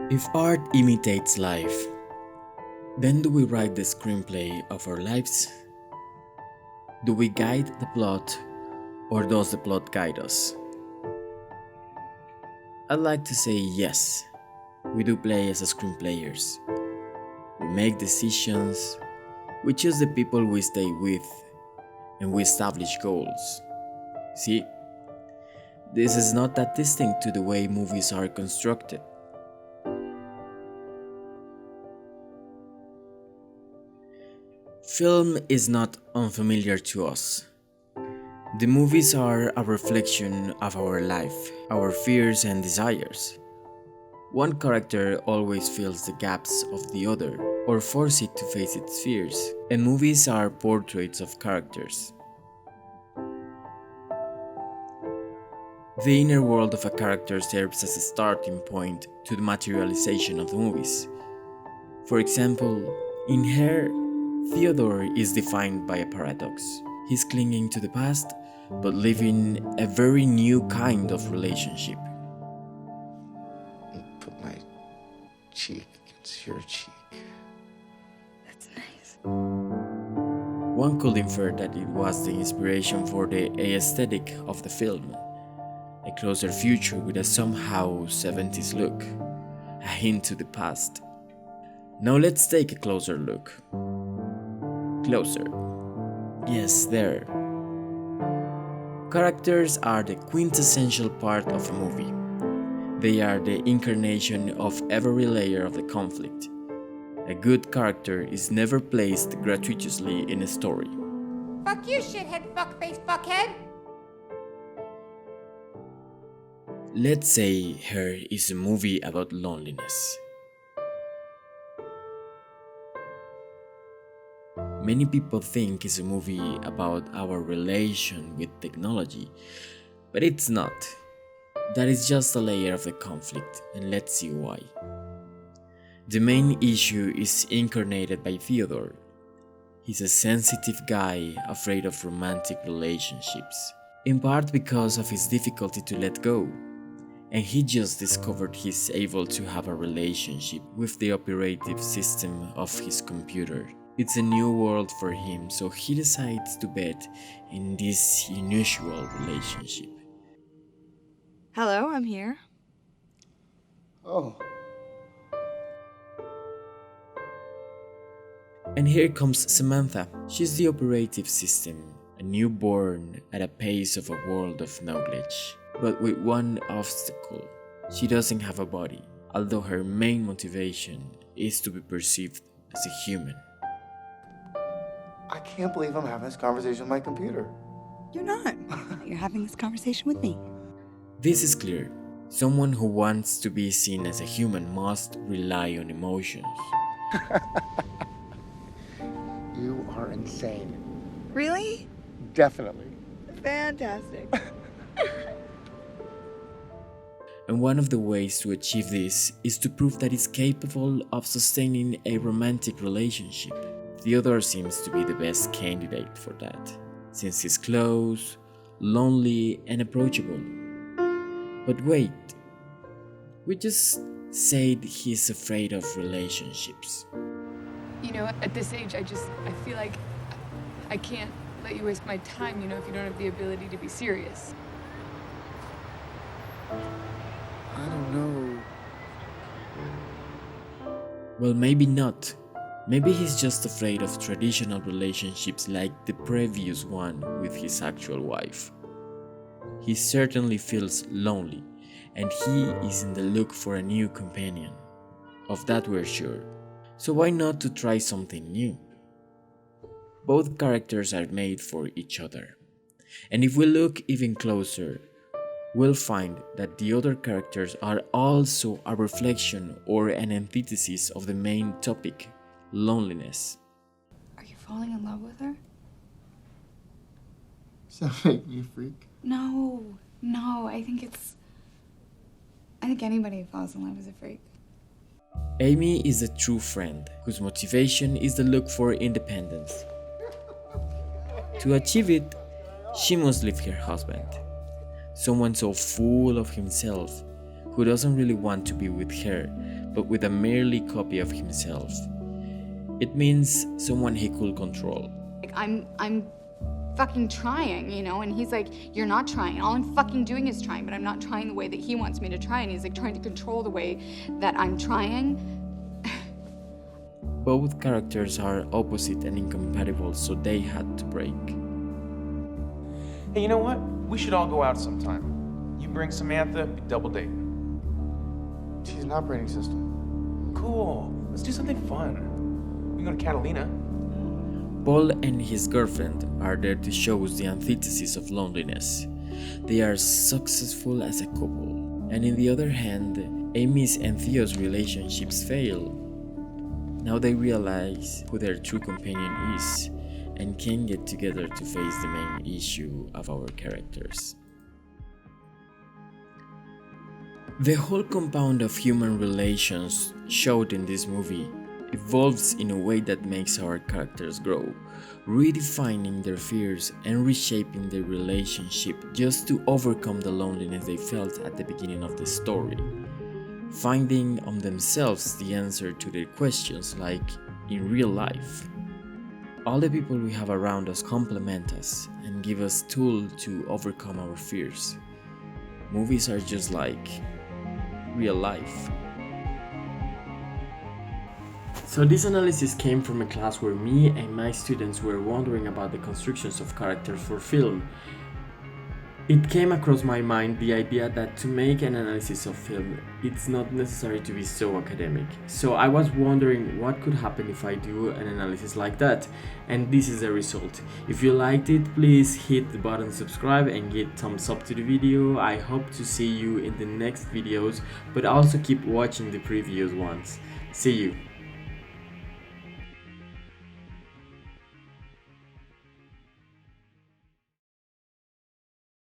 If art imitates life, then do we write the screenplay of our lives? Do we guide the plot, or does the plot guide us? I'd like to say yes, we do play as screenplayers. We make decisions, we choose the people we stay with, and we establish goals. See, this is not that distinct to the way movies are constructed. Film is not unfamiliar to us. The movies are a reflection of our life, our fears and desires. One character always fills the gaps of the other, or forces it to face its fears, and movies are portraits of characters. The inner world of a character serves as a starting point to the materialization of the movies. For example, in Her, Theodore is defined by a paradox. He's clinging to the past, but living a very new kind of relationship. Put my cheek against your cheek. That's nice. One could infer that it was the inspiration for the aesthetic of the film. A closer future with a somehow 70s look, a hint to the past. Now let's take a closer look. Closer. Yes, there. Characters are the quintessential part of a movie. They are the incarnation of every layer of the conflict. A good character is never placed gratuitously in a story. Fuck you, shithead, fuckface, fuckhead! Let's say Her is a movie about loneliness. Many people think it's a movie about our relation with technology, but it's not. That is just a layer of the conflict, and let's see why. The main issue is incarnated by Theodore. He's a sensitive guy afraid of romantic relationships, in part because of his difficulty to let go. And he just discovered he's able to have a relationship with the operative system of his computer. It's a new world for him, so he decides to bet in this unusual relationship. Hello, I'm here. Oh, And here comes Samantha. She's the operative system, a newborn at a pace of a world of knowledge. But with one obstacle, she doesn't have a body, although her main motivation is to be perceived as a human. I can't believe I'm having this conversation with my computer. You're not. You're having this conversation with me. This is clear. Someone who wants to be seen as a human must rely on emotions. You are insane. Really? Definitely. Fantastic. And one of the ways to achieve this is to prove that it's capable of sustaining a romantic relationship. Theodore seems to be the best candidate for that, since he's close, lonely, and approachable. But wait, we just said he's afraid of relationships. You know, at this age, I feel like I can't let you waste my time, you know, if you don't have the ability to be serious. I don't know. Well, maybe not. Maybe he's just afraid of traditional relationships like the previous one with his actual wife. He certainly feels lonely, and he is in the look for a new companion. Of that we're sure. So why not to try something new? Both characters are made for each other. And if we look even closer, we'll find that the other characters are also a reflection or an antithesis of the main topic, loneliness. Are you falling in love with her? Does that make me a freak? No. I think anybody who falls in love is a freak. Amy is a true friend whose motivation is the look for independence. To achieve it, she must leave her husband. Someone so full of himself, who doesn't really want to be with her, but with a merely copy of himself. It means someone he could control. Like, I'm fucking trying, you know? And he's like, you're not trying. All I'm fucking doing is trying, but I'm not trying the way that he wants me to try. And he's like trying to control the way that I'm trying. Both characters are opposite and incompatible, so they had to break. Hey, you know what? We should all go out sometime. You bring Samantha, we double date. She's an operating system. Cool. Let's do something fun. We can go to Catalina. Paul and his girlfriend are there to show us the antithesis of loneliness. They are successful as a couple, and in the other hand, Amy's and Theo's relationships fail. Now they realize who their true companion is and can get together to face the main issue of our characters. The whole compound of human relations showed in this movie evolves in a way that makes our characters grow, redefining their fears and reshaping their relationship just to overcome the loneliness they felt at the beginning of the story, finding on themselves the answer to their questions like in real life. All the people we have around us complement us and give us tools to overcome our fears. Movies are just like real life. So this analysis came from a class where me and my students were wondering about the constructions of characters for film. It came across my mind the idea that to make an analysis of film, it's not necessary to be so academic. So I was wondering what could happen if I do an analysis like that, and this is the result. If you liked it, please hit the button subscribe and give thumbs up to the video. I hope to see you in the next videos, but also keep watching the previous ones. See you.